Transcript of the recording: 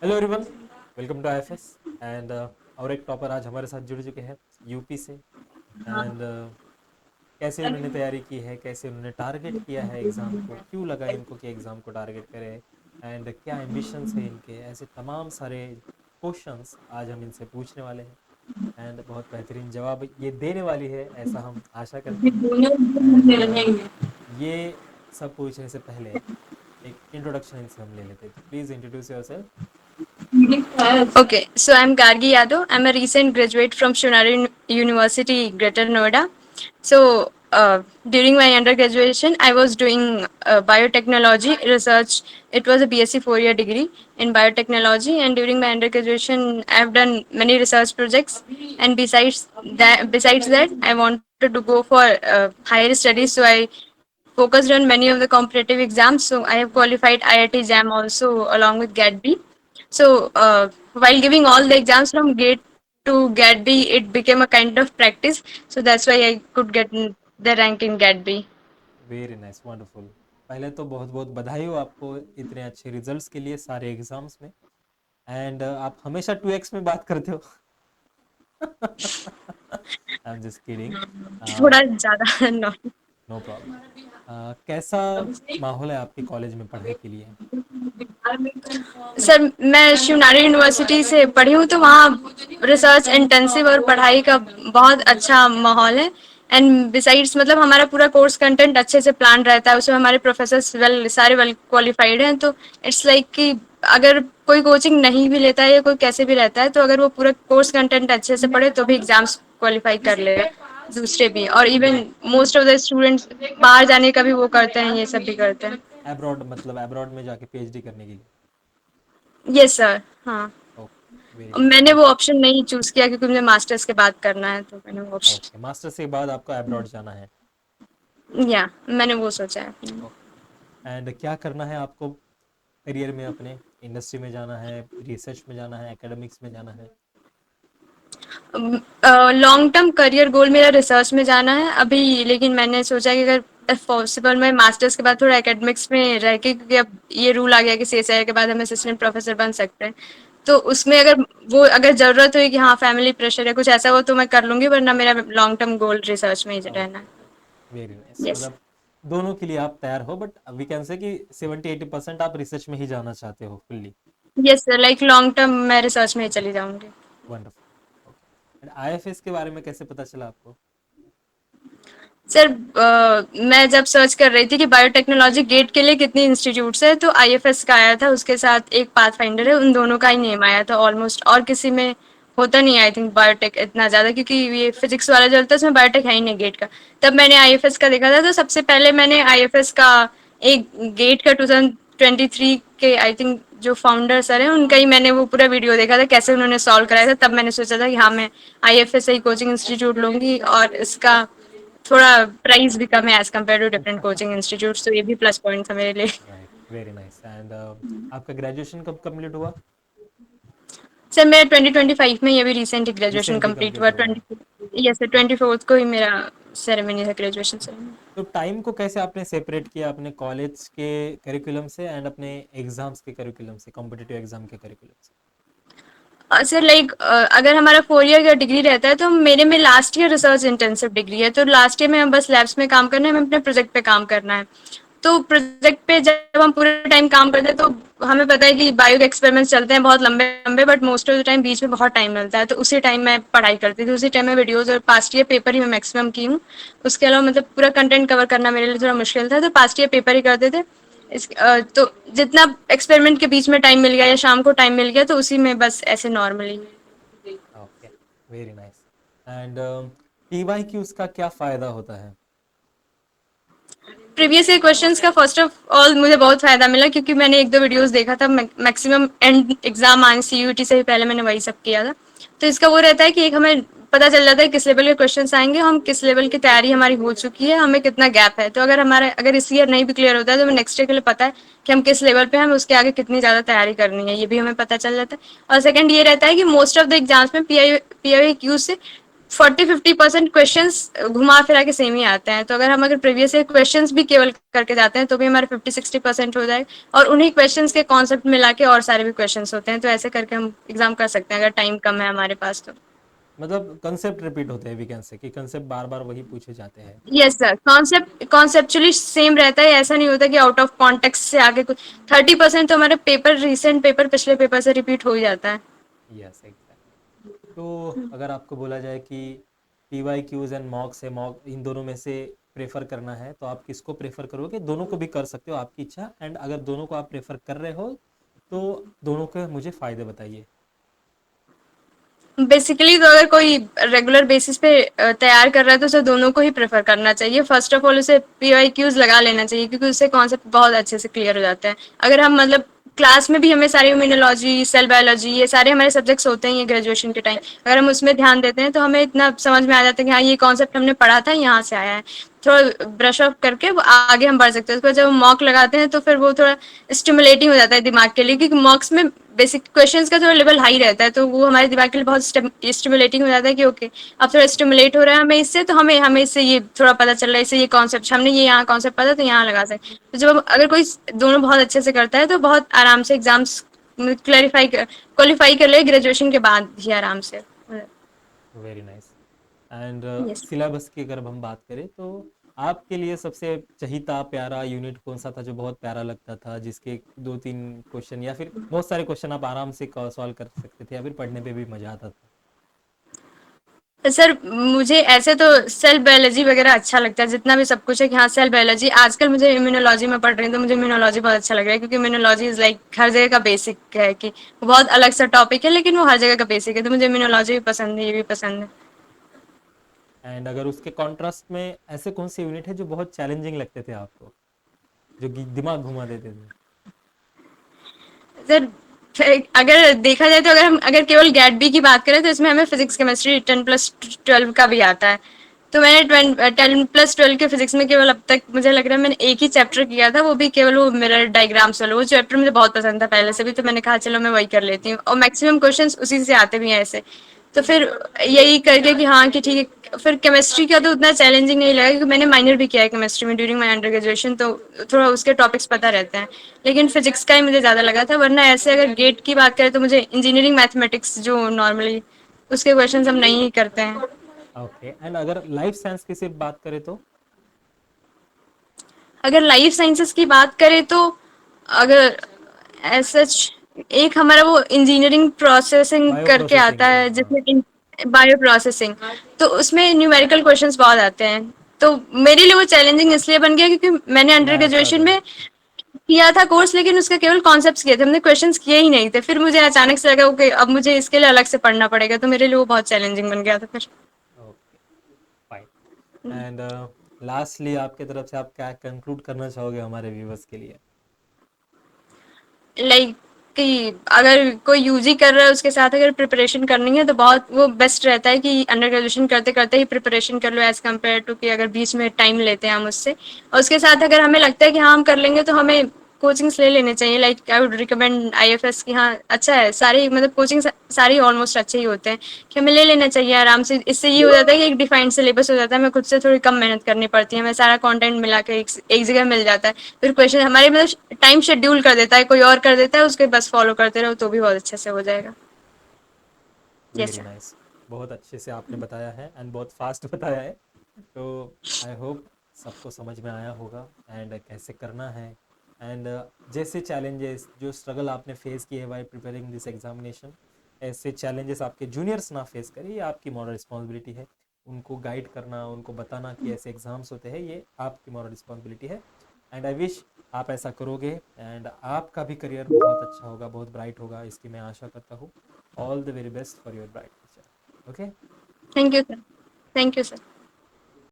Hello everyone, welcome to IFS. And और एक topper आज हमारे साथ जुड़ चुके हैं यूपी से। एंड कैसे उन्होंने तैयारी की है, कैसे उन्होंने टारगेट किया है एग्ज़ाम को, क्यों लगा इनको कि एग्ज़ाम को टारगेट करें, एंड क्या एम्बिशंस है इनके, ऐसे तमाम सारे क्वेश्चंस आज हम इनसे पूछने वाले हैं। एंड बहुत बेहतरीन जवाब ये देने वाली है, ऐसा हम आशा करते हैं। एंड ये सब पूछने से पहले एक इंट्रोडक्शन इनसे हम ले लेते हैं, तो please introduce your self. Okay, so I'm Gargi Yadav. I'm a recent graduate from Shunari University, Greater Noida. So during my undergraduation, I was doing biotechnology research. It was a BSc 4 year degree in biotechnology, and during my undergraduation, I've done many research projects. And besides that, I wanted to go for higher studies. So I focused on many of the competitive exams. So I have qualified IIT JAM also along with GAT-B. So while giving all the exams from GATE to GAT-B, it became a kind of practice. So that's why I could get the rank in GAT-B. Very nice, wonderful. पहले तो बहुत बहुत बधाई हो आपको इतने अच्छे results के लिए सारे एग्जाम्स में। एंड आप हमेशा 2x में बात करते हो। I am just kidding. थोड़ा ज़्यादा not. No problem. कैसा माहौल है आपके कॉलेज में पढ़ाई के लिए? सर मैं शिवनारी यूनिवर्सिटी से पढ़ी हूँ तो वहाँ रिसर्च इंटेंसिव और पढ़ाई का बहुत अच्छा माहौल है। एंड बिसाइड्स मतलब हमारा पूरा कोर्स कंटेंट अच्छे से प्लान रहता है, उसमें हमारे प्रोफेसर्स सारे वेल क्वालिफाइड हैं। तो इट्स लाइक कि अगर कोई कोचिंग नहीं भी लेता है या कोई कैसे भी रहता है, तो अगर वो पूरा कोर्स कंटेंट अच्छे से पढ़े तो भी एग्जाम्स क्वालिफाई कर ले दूसरे भी। और even most of the students बाहर जाने का भी वो करते हैं, ये सब भी करते हैं। अब्रॉड, मतलब अब्रॉड में जाके पीएचडी करने के लिए? Yes sir. हाँ, ओके, वेरी गुड। मैंने वो ऑप्शन नहीं चूज किया क्योंकि मुझे मास्टर्स के बाद करना है, तो मैंने वो ओके, मास्टर्स के बाद आपको अब्रॉड जाना है? ऑप्शन या मैंने वो सोचा है अपने। ओके। एंड क्या करना है आपको करियर में? अपने इंडस्ट्री में जाना है, रिसर्च में जाना है, एकेडमिक्स में जाना है? लॉन्ग टर्म करियर गोल मेरा रिसर्च में जाना है अभी, लेकिन मैंने सोचा कि अगर इफ पॉसिबल मैं मास्टर्स के बाद थोड़ा एकेडमिक्स में रह के, क्योंकि अब ये रूल आ गया कि सीएसआई के बाद हम असिस्टेंट प्रोफेसर बन सकते हैं। तो उसमें अगर जरूरत हुई कि हाँ फैमिली प्रेशर है कुछ ऐसा हो तो मैं कर लूंगी, वरना मेरा लॉन्ग टर्म गोल रिसर्च में ही रहना है। Okay, very nice. यस। मतलब दोनों के लिए आप तैयार हो, बट वी कैन से कि 70-80% आप रिसर्च में ही जाना चाहते हो fully. Yes sir, like long term मैं रिसर्च में ही चली जाऊंगी। वंडरफुल। ओके। एंड आईएफएस के बारे में कैसे पता चला आपको? सर मैं जब सर्च कर रही थी कि बायोटेक्नोलॉजी गेट के लिए कितनी इंस्टीट्यूट्स है, तो आईएफएस का आया था, उसके साथ एक पाथ फाइंडर है, उन दोनों का ही नेम आया था ऑलमोस्ट। और किसी में होता नहीं आई थिंक बायोटेक इतना ज़्यादा, क्योंकि ये फिजिक्स वाला जो होता है उसमें बायोटेक है ही नहीं गेट का। तब मैंने आईएफएस का देखा था, तो सबसे पहले मैंने आईएफएस का एक गेट का 2023 के आई थिंक जो फाउंडर सर हैं उनका ही मैंने वो पूरा वीडियो देखा था कैसे उन्होंने सॉल्व कराया था। तब मैंने सोचा था कि हाँ मैं आईएफएस से ही कोचिंग इंस्टीट्यूट लूंगी, और इसका थोड़ा प्राइस भी कम है as compare to different coaching institute, तो ये भी प्लस पॉइंट था मेरे लिए। Right, very nice. एंड आपका ग्रेजुएशन कब कंप्लीट हुआ? सर मैं 2025 में ये भी recent graduation recently complete complete हुआ। हुआ है? 20 यस सर, 24 को ही मेरा सेरेमनी था, ग्रेजुएशन सेरेमनी। तो टाइम को कैसे आपने सेपरेट किया अपने कॉलेज के करिकुलम से एंड अपने एग्जाम्स के करिकुलम से, कॉम्पिटिटिव एग्जाम के करिकुलम से? सर लाइक अगर हमारा 4 ईयर का डिग्री रहता है तो मेरे में last year research intensive degree है, तो लास्ट ईयर में हम बस लैब्स में काम करना है, हमें अपने प्रोजेक्ट पे काम करना है। तो प्रोजेक्ट पे जब हम पूरे टाइम काम करते हैं तो हमें पता है कि बायो के एक्सपेरिमेंट्स चलते हैं बहुत लंबे लंबे, but most of the time बीच में बहुत टाइम मिलता है, तो उसी टाइम मैं पढ़ाई करती थी, उसी टाइम मैं वीडियोज और पास्ट ईयर पेपर ही मैं मैक्सिमम की हूँ। उसके अलावा मतलब पूरा कंटेंट कवर करना मेरे लिए थोड़ा मुश्किल था, तो पास्ट ईयर पेपर ही करते थे। तो जितना एक्सपेरिमेंट के बीच में टाइम मिल गया या शाम को टाइम मिल गया तो उसी में बस ऐसे normally. Okay, very nice. And TY की उसका क्या फायदा होता है? प्रीवियस ईयर क्वेश्चंस का फर्स्ट ऑफ ऑल मुझे बहुत फायदा मिला, क्योंकि मैंने एक दो वीडियोस देखा था, मैक्सिमम एंड एग्जाम आने सीयूटी से भी पहले मैंने वही सब किया था। तो इसका वो रहता है कि एक हमें पता चल जाता है किस लेवल के क्वेश्चंस आएंगे, हम किस लेवल की तैयारी हमारी हो चुकी है, हमें कितना गैप है। तो अगर इस ईयर नहीं भी क्लियर होता है तो हमें नेक्स्ट ईयर के लिए पता है कि हम किस लेवल पे हैं, हमें उसके आगे कितनी ज्यादा तैयारी करनी है, ये भी हमें पता चल जाता है। और सेकंड ये रहता है कि मोस्ट ऑफ द एग्जाम्स में पीआई क्यू से 40-50% क्वेश्चंस घुमा फिरा के सेम ही आते हैं, तो अगर प्रीवियस ईयर क्वेश्चंस भी केवल करके जाते हैं तो भी हमारे 50-60% हो जाए, और उन्हीं क्वेश्चंस के कॉन्सेप्ट मिला के और सारे भी क्वेश्चंस होते हैं, तो ऐसे करके हम एग्जाम कर सकते हैं अगर टाइम कम है हमारे पास तो। मतलब कंसेप्ट रिपीट होते हैं, वी कैन से कि कंसेप्ट बार बार वही पूछे जाते हैं। यस सर, कॉन्सेप्चुअली सेम रहता है, ऐसा नहीं होता कि आउट ऑफ कॉन्टेक्स्ट से आगे कुछ। 30% तो हमारे पेपर, रिसेंट पेपर पिछले पेपर से रिपीट हो ही जाता है। Yes exactly. तो अगर आपको बोला जाए कि पीवाई क्यूज एंड मॉक से, मॉक इन दोनों में से प्रेफर करना है, तो आप किसको प्रेफर करोगे? दोनों को भी कर सकते हो, आपकी इच्छा। एंड अगर दोनों को आप प्रेफर कर रहे हो तो दोनों के मुझे फ़ायदे बताइए। बेसिकली तो अगर कोई रेगुलर बेसिस पे तैयार कर रहा है तो उसे दोनों को ही प्रेफर करना चाहिए। फर्स्ट ऑफ ऑल उसे पीवाईक्यूज लगा लेना चाहिए, क्योंकि उससे कॉन्सेप्ट बहुत अच्छे से क्लियर हो जाते हैं। अगर हम मतलब क्लास में भी हमें सारी इम्यूनोलॉजी, सेल बायोलॉजी, ये सारे हमारे सब्जेक्ट्स होते हैं ये ग्रेजुएशन के टाइम, अगर हम उसमें ध्यान देते हैं तो हमें इतना समझ में आ जाता है कि हाँ ये कॉन्सेप्ट हमने पढ़ा था, यहाँ से आया है। थोड़ा ब्रश ऑफ करके वो आगे हम बढ़ सकते हैं। उसको जब हम मॉक लगाते हैं तो फिर वो थोड़ा स्टिमुलेटिंग हो जाता है दिमाग के लिए, क्योंकि मॉक्स में बेसिक क्वेश्चंस का थोड़ा लेवल हाई रहता है, तो वो हमारे दिमाग के लिए बहुत स्टिमुलेटिंग हो जाता है कि ओके अब थोड़ा स्टिमुलेट हो रहा है हमें इससे, तो हमें हमें इससे ये थोड़ा पता चल रहा है, इससे ये कॉन्सेप्ट हमने ये यहाँ कॉन्सेप्ट पता तो यहाँ लगा सकते। तो जब अगर कोई दोनों बहुत अच्छे से करता है तो बहुत आराम से एग्जाम्स क्वालिफाई कर ले ग्रेजुएशन के बाद ही आराम से। Very nice. And yes. Syllabus की अगर हम बात करें तो आपके लिए सबसे चहीता प्यारा यूनिट कौन सा था, जो बहुत प्यारा लगता था, जिसके 2-3 क्वेश्चन या फिर बहुत सारे क्वेश्चन आप आराम से सॉल्व कर सकते थे या फिर पढ़ने पे भी मजा आता था? सर मुझे ऐसे तो सेल बायोलॉजी वगैरह अच्छा लगता है, जितना भी सब कुछ है कि हाँ सेल बायोलॉजी। आजकल मुझे इम्यूनोलॉजी में पढ़ रही हूँ तो मुझे इम्यूनोलॉजी बहुत अच्छा लग रहा है, क्योंकि इम्यूनोलॉजी इज लाइक हर जगह का बेसिक है, कि वो बहुत अलग सा टॉपिक है लेकिन वो हर जगह का बेसिक है, तो मुझे इम्यूनोलॉजी भी पसंद है, ये भी पसंद है। एंड अगर उसके कॉन्ट्रास्ट में ऐसे कौन से यूनिट है जो बहुत चैलेंजिंग लगते थे आपको, जो कि दिमाग घुमा देते थे? सर अगर देखा जाए तो अगर केवल गैट बी की बात करें तो इसमें हमें फिजिक्स केमिस्ट्री 10+12 का भी आता है। तो मैंने 10+12 के फिजिक्स में केवल अब तक मुझे लग रहा है मैंने एक ही चैप्टर किया था, वो भी केवल वो मिरर डायग्राम्स वाला। वो चैप्टर मुझे बहुत पसंद था पहले से भी, तो मैंने कहा चलो मैं वही कर लेती हूँ, और मैक्सिमम क्वेश्चंस उसी से आते भी हैं ऐसे। तो फिर यही करके कि हाँ कि ठीक है। फिर केमिस्ट्री का तो उतना चैलेंजिंग नहीं लगा, क्योंकि मैंने माइनर भी किया है केमिस्ट्री में ड्यूरिंग माई अंडर ग्रेजुएशन, तो थोड़ा उसके टॉपिक्स पता रहते हैं। लेकिन फिजिक्स का ही मुझे ज़्यादा लगा था, वरना ऐसे अगर गेट की बात करें तो मुझे इंजीनियरिंग मैथमेटिक्स जो नॉर्मली उसके क्वेश्चन हम नहीं करते हैं। ओके। एंड अगर लाइफ साइंस की सिर्फ बात करें तो? अगर लाइफ साइंसेस की बात करें तो अगर सच एक हमारा वो इंजीनियरिंग प्रोसेसिंग बायो करके आता प्रोसेसिंग का, है हाँ। जिसमें बायो प्रोसेसिंग, तो उसमें न्यूमेरिकल क्वेश्चंस बहुत आते हैं। तो मेरे लिए वो चैलेंजिंग इसलिए बन गया क्योंकि मैंने अंडर मैथ्स ग्रेजुएशन आता है। में किया था कोर्स, लेकिन उसका केवल कॉन्सेप्ट्स किए थे, हमने क्वेश्चंस किए ही नहीं थे। फिर मुझे अचानक से लगा कि अब मुझे इसके लिए अलग से पढ़ना पड़ेगा, तो मेरे लिए वो बहुत चैलेंजिंग बन गया था फिर। Okay, fine. एंड लास्टली आपके तरफ से आप क्या कंक्लूड करना चाहोगे हमारे व्यूवर्स के लिए? लाइक कि अगर कोई यूजी कर रहा है उसके साथ अगर प्रिपरेशन करनी है तो बहुत वो बेस्ट रहता है कि अंडर ग्रेजुएशन करते करते ही प्रिपरेशन कर लो, एज कम्पेयर टू कि अगर बीच में टाइम लेते हैं हम उससे। और उसके साथ अगर हमें लगता है कि हाँ हम कर लेंगे तो हमें कोचिंग्स ले लेने चाहिए। Like I would recommend IFS की, हाँ अच्छा है, सारी मतलब कोचिंग सारी ऑलमोस्ट अच्छे ही होते हैं, कि हमें ले लेना चाहिए आराम से। इससे ये हो जाता है कि एक डिफाइंड सिलेबस हो जाता है, हमें खुद से थोड़ी कम मेहनत करनी पड़ती है, हमें सारा कंटेंट मिला के एक जगह मिल जाता है। फिर क्वेश्चन हमारे मतलब टाइम शेड्यूल कर देता है, कोई और कर देता है, उसके बस फॉलो करते रहो तो भी बहुत अच्छे से हो जाएगा। वेरी जैसा नाइस। बहुत अच्छे से आपने बताया है एंड बहुत फास्ट बताया है। तो आई होप सबको समझ में आया होगा एंड कैसे करना है। एंड जैसे चैलेंजेस जो स्ट्रगल आपने फेस किए बाय प्रिपेयरिंग दिस एग्जामिनेशन, ऐसे चैलेंजेस आपके जूनियर्स ना फेस करें, ये आपकी मॉरल रिस्पॉन्सिबिलिटी है। उनको गाइड करना, उनको बताना कि ऐसे एग्जाम्स होते हैं, ये आपकी मॉरल रिस्पॉन्सिबिलिटी है। एंड आई विश आप ऐसा करोगे एंड आपका भी करियर बहुत अच्छा होगा, बहुत ब्राइट होगा, इसकी मैं आशा करता हूँ। All the very best for your bright future. Okay. Thank you sir. Thank you sir.